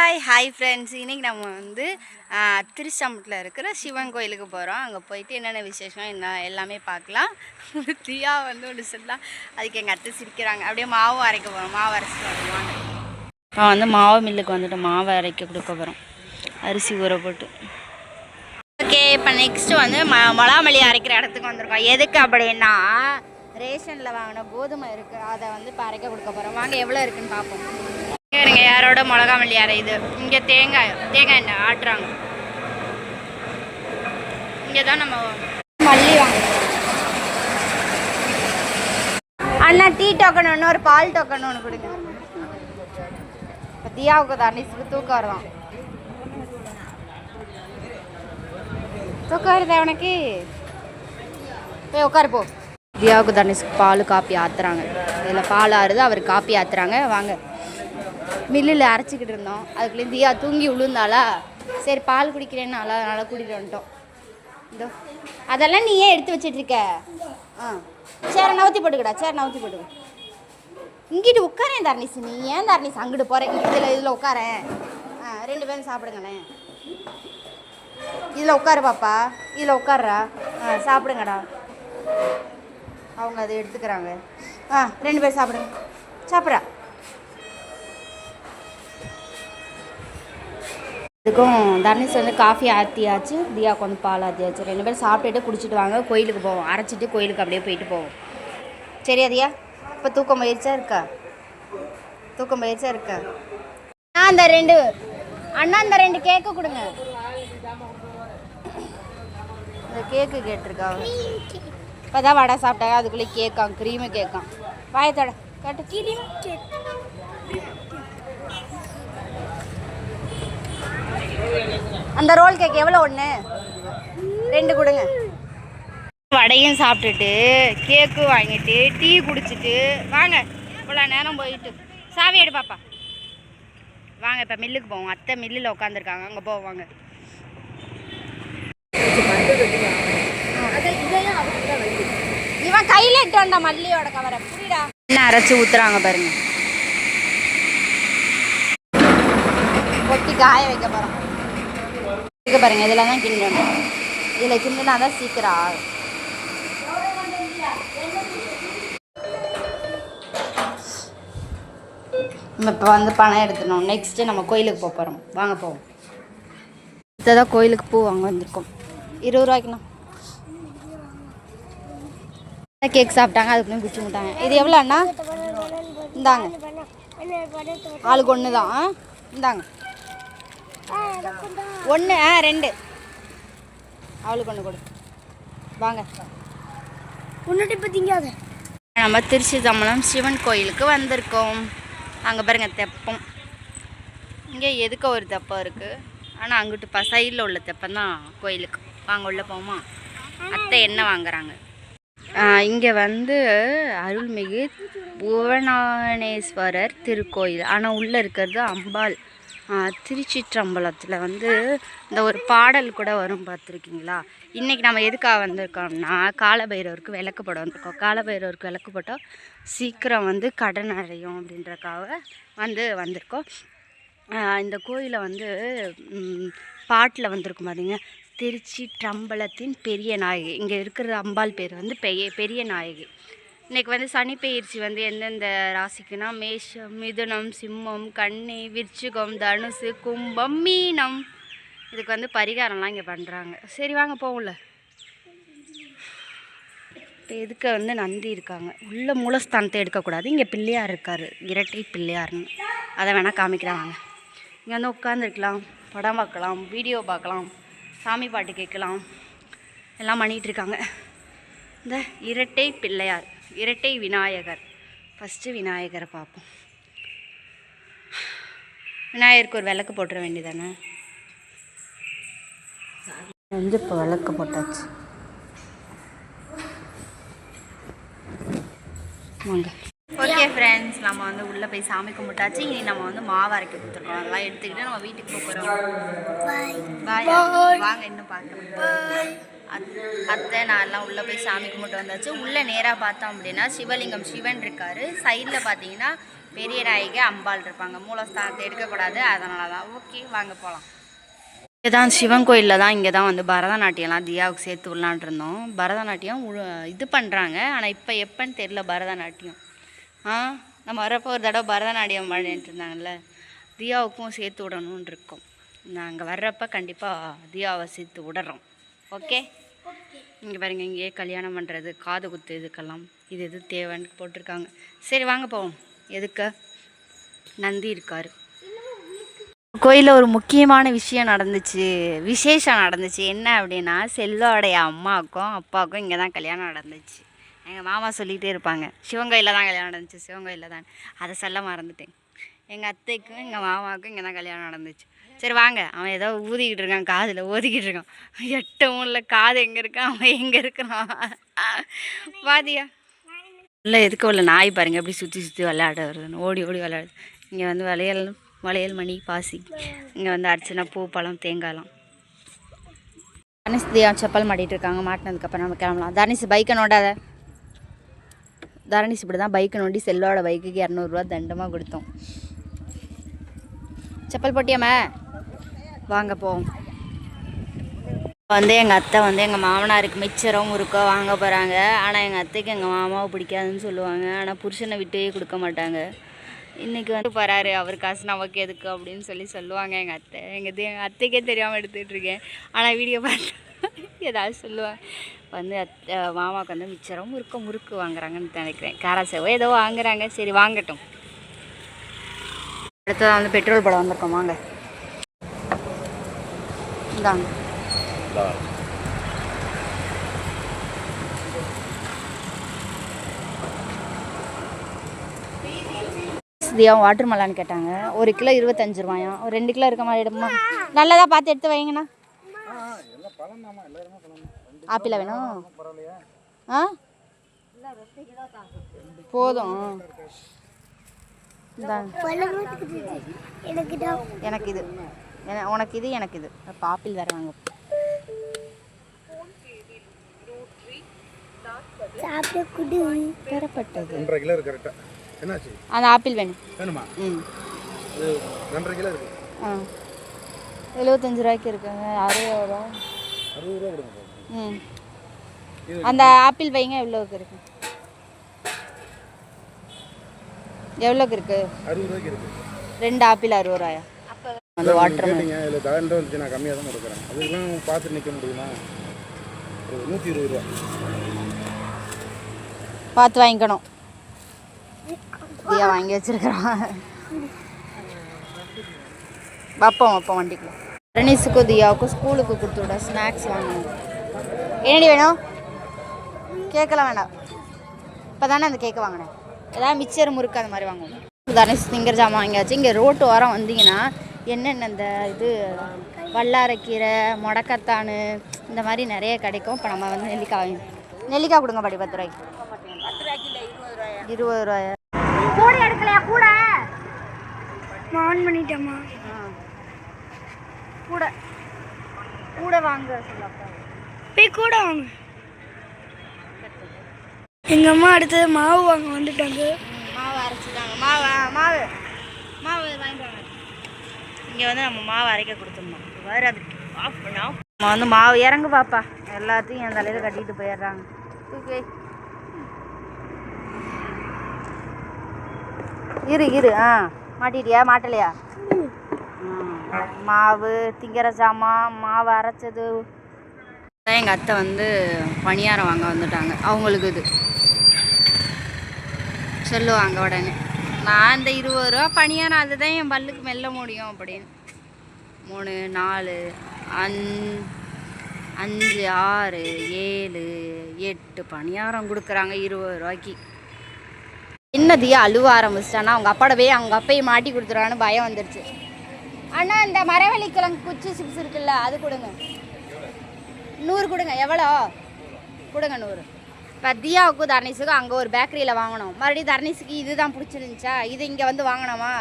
Hi friends, இன்றைக்கி நம்ம வந்து திருச்செம்பூரில் இருக்கிற சிவன் கோயிலுக்கு போகிறோம். அங்கே போயிட்டு என்னென்ன விசேஷம் எல்லாமே பார்க்கலாம். தியா வந்து ஒன்று சொல்லலாம், அதுக்கு எங்கள் அத்தை சிரிக்கிறாங்க. அப்படியே மாவு அரைக்க போகிறோம், மாவு அரைச்சிட்டு வருவாங்க. நான் வந்து மாவு மில்லுக்கு வந்துட்டு மாவு அரைக்க கொடுக்க போகிறோம், அரிசி ஊற போட்டு. ஓகே, இப்போ நெக்ஸ்ட்டு வந்து மொளாமல்லி அரைக்கிற இடத்துக்கு வந்திருக்கோம். எதுக்கு அப்படின்னா ரேஷனில் வாங்கின கோதுமை இருக்குது, அதை வந்து இப்போ அரைக்க கொடுக்க போகிறோம். வாங்க எவ்வளோ இருக்குதுன்னு பார்ப்போம். சரிங்க, யாரோட மிளகா மல்லி அரையுது. இங்கே தேங்காய் எண்ணெய் ஆட்டுறாங்க. இங்கே தான் நம்ம மல்லி வாங்க. அண்ணா டீ டோக்கன் ஒன்று, ஒரு பால் டோக்கன் ஒன்று கொடுங்க. தியாவுக்கு தண்ணிக்கு தூக்கம் வருதான். தூக்கம் வருதா உனக்கு? போய் உட்காரு போ. தியாவுக்கு தண்ணிக்கு பால் காப்பி ஆற்றுறாங்க. இதில் பால் ஆறுது, அவர் காப்பி ஆற்றுறாங்க. வாங்க, மில்லில் அரைச்சிக்கிட்டு இருந்தோம். அதுக்குள்ளே தியா தூங்கி விழுந்தாளா, சரி பால் குடிக்கிறேன்னால அதனால் கூட்டிகிட்டு வந்துட்டோம். இதோ அதெல்லாம் நீ ஏன் எடுத்து வச்சிட்ருக்க? சேரை நவுத்தி போட்டுக்கடா, சேரை நவுத்தி போட்டுக்க. இங்கிட்டு உட்காரேன் தர்னிஸ், நீ ஏன் தர்னிஸ் அங்கிட்டு போகிறேன்? இதில் உட்காரேன். ரெண்டு பேரும் சாப்பிடுங்களேன். இதில் உட்காரு பாப்பா, இதில் உட்கார்றா. சாப்பிடுங்கடா. அவங்க அதை எடுத்துக்கிறாங்க. ரெண்டு பேரும் சாப்பிடுங்க. சாப்பிட்றா. இதுக்கும் தர்னிஸ் வந்து காஃபி ஆற்றியாச்சு, தியாவுக்கு வந்து பால் ஆற்றியாச்சு. ரெண்டு பேரும் சாப்பிட்டுட்டு குடிச்சிட்டு வாங்க, கோயிலுக்கு போவோம். அரைச்சிட்டு கோயிலுக்கு அப்படியே போயிட்டு போவோம். சரியா தியா? இப்போ தூக்கம் பயிற்சியா இருக்கா? தூக்கம் பயிற்சியா இருக்கா? அந்த ரெண்டு அண்ணா, அந்த ரெண்டு கேக்கு கொடுங்க. இந்த கேக்கு கேட்டிருக்கா. இப்போ தான் வடை சாப்பிட்டாங்க, அதுக்குள்ளே கேக்காம், க்ரீமு கேக்காம். வாயத்தோட கேட்டு க்ரீம் கேக். அந்த ரோல் கேக் எவ்வளோ? ஒன்று ரெண்டு கொடுங்க. வடையும் சாப்பிட்டுட்டு கேக்கு வாங்கிட்டு டீ குடிச்சிட்டு வாங்க. இவ்வளோ நேரம் போயிட்டு சாவி எடு பாப்பா. வாங்க இப்போ மில்லுக்கு போவோம். அத்தை மில்லில் உட்காந்துருக்காங்க, அங்கே போவோம். வாங்க. இவன் கையில் எட்டு வந்தா மல்லியோட கவரை புரியுடா. என்ன அரைச்சி ஊற்றுறாங்க பாருங்க. கொட்டி காய வைக்க போகிறோம். இங்கே பாருங்கள், இதில் தான் கிண்டணும். இதில் கிண்டினா தான் சீக்கிரம் ஆகும். நம்ம இப்போ வந்து பணம் எடுத்துடணும். நெக்ஸ்ட்டு நம்ம கோயிலுக்கு போக போகிறோம். வாங்க போவோம். இப்போதான் கோயிலுக்கு பூ வாங்க வந்திருக்கோம். 20 ரூபாய்க்குண்ணா. கேக் சாப்பிட்டாங்க, அதுக்குள்ளேயும் குச்சி விட்டாங்க. இது எவ்வளோ அண்ணா? இந்தாங்க, ஆளுக்கு ஒன்று தான். இந்தாங்க ஒன்று. ரெண்டு அவளுக்கு ஒன்று கொடு. வாங்க. ஒன்றுட்டு இப்போ திங்காத. நம்ம திருச்சிதம்பரம் சிவன் கோயிலுக்கு வந்திருக்கோம். அங்கே பாருங்க தெப்பம். இங்கே எதுக்க ஒரு தெப்பம் இருக்குது, ஆனால் அங்கிட்டு சைடில் உள்ள தெப்பம் தான் கோயிலுக்கு. வாங்க உள்ள போமா. அத்தை என்ன வாங்குறாங்க. இங்கே வந்து அருள்மிகு புவனானேஸ்வரர் திருக்கோயில், ஆனால் உள்ளே இருக்கிறது அம்பாள். திருச்சிற்றம்பலத்தில் வந்து இந்த ஒரு பாடல் கூட வரும், பார்த்துருக்கீங்களா? இன்றைக்கி நம்ம எதுக்காக வந்திருக்கோம்னா காலபைரவருக்கு விளக்கு போட வந்திருக்கோம். காலபைரவருக்கு விளக்கு போட்டால் சீக்கிரம் வந்து கடன் அடையும் அப்படின்றக்காக வந்திருக்கோம். இந்த கோயிலை வந்து பாட்டில் வந்திருக்கும் பார்த்தீங்க, திருச்சிற்றம்பலத்தின் பெரிய நாயகி. இங்கே இருக்கிற அம்பாள் பேர் வந்து பெரிய நாயகி. இன்றைக்கி வந்து சனி பெயர்ச்சி வந்து எந்தெந்த ராசிக்குன்னா மேஷம், மிதுனம், சிம்மம், கன்னி, விருச்சிகம், தனுசு, கும்பம், மீனம். இதுக்கு வந்து பரிகாரம்லாம் இங்கே பண்ணுறாங்க. சரி வாங்க போகல. இப்போ இதுக்கு வந்து நந்தி இருக்காங்க. உள்ள மூலஸ்தானத்தை எடுக்கக்கூடாது. இங்கே பிள்ளையார் இருக்கார், இரட்டை பிள்ளையார்னு. அதை வேணால் காமிக்கிறேன் வாங்க. இங்கே வந்து உட்காந்துருக்கலாம், படம் பார்க்கலாம், வீடியோ பார்க்கலாம், சாமி பாட்டு கேட்கலாம், எல்லாம் பண்ணிகிட்ருக்காங்க. இந்த இரட்டை பிள்ளையார், இரட்டை விநாயகர். ஃபஸ்ட்டு விநாயகரை பார்ப்போம். விநாயகருக்கு ஒரு விளக்கு போட்டுற வேண்டியதானே. வந்து இப்போ விளக்கு போட்டாச்சு. வாங்க. ஓகே ஃப்ரெண்ட்ஸ், நம்ம வந்து உள்ளே போய் சாமி கும்பிட்டாச்சு. இனி நம்ம வந்து மாவு அரைக்க கொடுத்துருக்கோம். அதெல்லாம் எடுத்துக்கிட்டு நம்ம வீட்டுக்கு போகிறோம். பாய். வாங்க, இன்னும் பார்க்கலாம். அத்தை நான் எல்லாம் உள்ளே போய் சாமி கும்பிட்டு வந்தாச்சு. உள்ளே நேராக பார்த்தோம் அப்படின்னா சிவலிங்கம், சிவன் இருக்கார். சைடில் பார்த்தீங்கன்னா பெரிய நாயகி அம்பாள் இருப்பாங்க. மூலஸ்தானத்தை எடுக்கக்கூடாது, அதனால தான். ஓகே, வாங்க போகலாம். இங்கே தான் சிவன் கோயிலில் தான் இங்கே தான் வந்து பரதநாட்டியம்லாம் தியாவுக்கு சேர்த்து விடலான் இருந்தோம். பரதநாட்டியம் இது பண்ணுறாங்க, ஆனால் இப்போ எப்போன்னு தெரியல பரதநாட்டியம். நம்ம வரப்போ ஒரு தடவை பரதநாட்டியம் பண்ணிட்டு இருந்தாங்கல்ல, தியாவுக்கும் சேர்த்து விடணுன்னு இருக்கோம். நாங்கள் வர்றப்போ கண்டிப்பாக தியாவை சேர்த்து விடுறோம். ஓகே, இங்கே பாருங்கள், இங்கேயே கல்யாணம் பண்ணுறது, காது குத்து, இதுக்கெல்லாம் இது எது தேவைன்னு போட்டிருக்காங்க. சரி வாங்க போவோம். எதுக்கு? நந்தி இருக்கார். கோயிலில் ஒரு முக்கியமான விஷயம் நடந்துச்சு, விசேஷம் நடந்துச்சு. என்ன அப்படின்னா, செல்வாவுடைய அம்மாவுக்கும் அப்பாவுக்கும் இங்கே தான் கல்யாணம் நடந்துச்சு. எங்கள் மாமா சொல்லிகிட்டே இருப்பாங்க, சிவன் கோயிலில் தான் கல்யாணம் நடந்துச்சு, சிவன் கோயிலில் தான். அதை சொல்ல மறந்துட்டேன். எங்கள் அத்தைக்கும் எங்கள் மாமாவுக்கும் இங்கே தான் கல்யாணம் நடந்துச்சு. சரி வாங்க. அவன் ஏதோ ஊதிக்கிட்டு இருக்கான், காதில் ஓதிக்கிட்டு இருக்கான். எட்டவும் இல்லை, காது எங்கே இருக்கான், அவன் எங்கே இருக்கிறான். வாதியா இல்லை, எதுக்கு உள்ள நாய் பாருங்கள் எப்படி சுற்றி சுற்றி விளையாட வருதுன்னு, ஓடி ஓடி விளையாடுது. இங்கே வந்து வளையல் மணி பாசி, இங்கே வந்து அர்ச்சனை பூ பழம் தேங்காயெலாம். தனுஷ் தியா செப்பல் மாட்டிகிட்டு இருக்காங்க. மாட்டினதுக்கப்புறம் நம்ம கிளம்பலாம். தனுஷ் பைக்கை நோண்டாத. தனுஷ் இப்படி தான் பைக்கை நோண்டி செல்வாவோட பைக்குக்கு 200 ரூபா தண்டமாக கொடுத்தோம். செப்பல் போட்டியாம வாங்க போவோம். வந்து எங்கள் அத்தை வந்து எங்கள் மாமனாருக்கு மிச்சரும் முறுக்கோ வாங்க போகிறாங்க. ஆனால் எங்கள் அத்தைக்கு எங்கள் மாமாவை பிடிக்காதுன்னு சொல்லுவாங்க. ஆனால் புருஷனை விட்டே கொடுக்க மாட்டாங்க. இன்றைக்கி வந்து போகிறாரு, அவர் காசு நமக்கு எதுக்கு அப்படின்னு சொல்லுவாங்க எங்கள் அத்தை. எங்கள் அத்தைக்கே தெரியாமல் எடுத்துகிட்ருக்கேன். ஆனால் வீடியோ பார்த்து ஏதாவது சொல்லுவாங்க. வந்து மாமாவுக்கு வந்து மிச்சரும் முறுக்கு வாங்குறாங்கன்னு நினைக்கிறேன். காராசேவோ ஏதோ வாங்குறாங்க. சரி வாங்கட்டும். அடுத்ததான் வந்து பெட்ரோல் போட வந்திருக்கோம். வாங்க இந்தாங்க. தியாவும் வாட்டர் மலான்னு கேட்டாங்க. 1 கிலோ 25 ரூபாயாம். ஒரு 2 கிலோ இருக்க மாதிரி எடுமா. நல்லதாக பார்த்து எடுத்து வைங்கண்ணா. ஆப்பிளா வேணும்? போதும். எனக்கு இது, உனக்கு இது, எனக்கு இது. அப்போ ஆப்பிள் வேறு வாங்க. பெறப்பட்டது அந்த ஆப்பிள் வேணும். ம் 75 ரூபாய்க்கு இருக்குங்க. 60 ரூபா. ம் அந்த ஆப்பிள் வைங்க. எவ்வளோக்கு இருக்கு? எவ்வளோக்கு இருக்கு? 60 ரூபாய்க்கு இருக்கு. 2 ஆப்பிள் 60 ரூபாயா? அந்த வாட்டர் நான் கம்மியாக தான் கொடுக்குறேன். அதுக்கெல்லாம் பார்த்து நிற்க முடியுமா? 120 ரூபா பார்த்து வாங்கிக்கணும். தியா வாங்கி வச்சிருக்கிறான். வைப்போம் வண்டிக்குள்ள. ரனீஸுக்கும் தியாவுக்கும் ஸ்கூலுக்கு கொடுத்து விட ஸ்நாக்ஸ் வாங்கணும். என்னடி வேணும்? கேக்கெல்லாம் வேண்டாம். இப்போ தானே அந்த கேக்கு வாங்கினேன். ஏதாவது மிச்சர் முறுக்கு அந்த மாதிரி வாங்கணும். தனுஷ் திங்கர் ஜாமான் வாங்கியாச்சு. இங்கே ரோட்டு வாரம் வந்தீங்கன்னா என்னென்ன இந்த இது வல்லாரைக்கீரை, முடக்கத்தான், இந்த மாதிரி நிறைய கிடைக்கும். இப்போ நம்ம வந்து நெல்லிக்காய் கொடுங்க பாட்டி. 10 ரூபாய்க்கு. 20 ரூபாயா? கூட எடுக்கலையா? கூட ஆன் பண்ணிட்டேம்மா. கூட வாங்க சொல்லப்பா. போய் கூட வாங்க. எங்கள் அம்மா அடுத்தது மாவு வாங்க வந்துட்டாங்க. மாவு அரைச்சிட்டாங்க. மாவு வாங்கிட்டு வாங்க. இங்கே வந்து நம்ம மாவு அரைக்க கொடுத்துருந்தோம். வேறு அதுக்கு ஆஃப் பண்ணோம். நம்ம வந்து மாவு இறங்கு பாப்பா. எல்லாத்தையும் என் தலையில் கட்டிட்டு போயிடுறாங்க. ஓகே இரு மாட்டிட்டியா? மாட்டலையா? மாவு திங்கிற ஜாமான், மாவு அரைச்சது. எங்கள் அத்தை வந்து பணியாரம் வாங்க வந்துட்டாங்க. அவங்களுக்கு இது சொல்லுவாங்க உடனே. நான் இந்த 20 ரூபா பணியாரம் அதுதான் என் பல்லுக்கு மெல்ல முடியும் அப்படின்னு. 3 4 5 6 7 8 பணியாரம் கொடுக்குறாங்க 20 ரூபாய்க்கு. என்னதியா அழுவ ஆரம்பிச்சிட்டானா அவங்க அப்பாட போய் அவங்க அப்பையை மாட்டி கொடுத்துருவான்னு பயம் வந்துடுச்சு. அண்ணா இந்த மரவள்ளி கிழங்கு குச்சி சிப்ஸ் இருக்குல்ல, அது கொடுங்க. 100 கொடுங்க. எவ்வளோ கொடுங்க? 100. இப்போ தியாவுக்கும் தர்ணீஸுக்கும் அங்கே ஒரு பேக்கரியில் வாங்கினோம். மறுபடியும் தர்ணீஸுக்கு இது தான் பிடிச்சிருந்துச்சா, இது இங்கே வந்து வாங்கினோமா.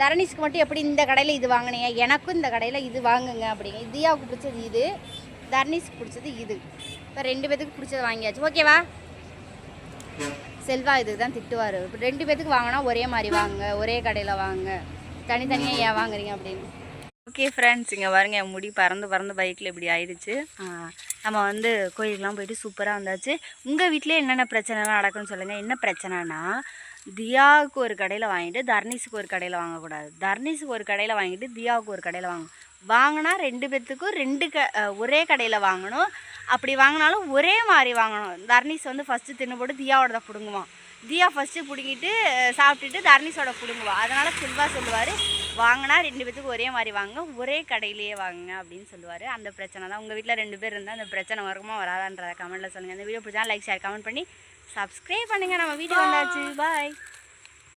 தர்ணீஸுக்கு மட்டும் எப்படி இந்த கடையில் இது வாங்கினீங்க, எனக்கும் இந்த கடையில் இது வாங்குங்க அப்படிங்க. தியாவுக்கு பிடிச்சது இது, தர்ணீஸுக்கு பிடிச்சது இது. இப்போ 2 பேத்துக்கு பிடிச்சது வாங்கியாச்சு. ஓகேவா? செல்வா இதுக்கு தான் திட்டுவார். இப்போ 2 பேத்துக்கு வாங்கினா ஒரே மாதிரி வாங்க, ஒரே கடையில் வாங்க, தனித்தனியாக ஏன் வாங்குறீங்க அப்படின்னு. ஓகே ஃப்ரெண்ட்ஸ், இங்கே பாருங்க என் முடி பறந்து பைக்கில் இப்படி ஆயிடுச்சு. நம்ம வந்து கோயிலுக்கெலாம் போயிட்டு சூப்பராக வந்தாச்சு. உங்கள் வீட்டிலே என்னென்ன பிரச்சனைலாம் நடக்குன்னு சொல்லுங்கள். என்ன பிரச்சனைனா, தியாவுக்கு ஒரு கடையில் வாங்கிட்டு தர்ணீஸுக்கு ஒரு கடையில் வாங்கக்கூடாது. தர்ணீஸுக்கு ஒரு கடையில் வாங்கிட்டு தியாவுக்கு ஒரு கடையில் வாங்கினா 2 பேத்துக்கும் ஒரே கடையில் வாங்கணும். அப்படி வாங்கினாலும் ஒரே மாதிரி வாங்கணும். தர்ணீஸ் வந்து ஃபஸ்ட்டு தின்னு போட்டு தியாவோட பிடுங்குவான். தியா ஃபஸ்ட்டு பிடுங்கிட்டு சாப்பிட்டுட்டு தர்ணீஸோட பிடுங்குவான். அதனால் செல்வா சொல்லுவார், வாங்கினா 2 பேத்துக்கும் ஒரே மாதிரி வாங்க, ஒரே கடையிலேயே வாங்க அப்படின்னு சொல்லுவார். அந்த பிரச்சனை தான். உங்கள் வீட்டில் 2 பேர் இருந்தால் அந்த பிரச்சனை வருமா வராதான்றதை கமெண்ட்டில் சொல்லுங்கள். இந்த வீடியோ பிடிச்சா லைக் ஷேர் கமெண்ட் பண்ணி சப்ஸ்கிரைப் பண்ணுங்கள். நம்ம வீட்டுக்கு வந்தாச்சு. பாய்.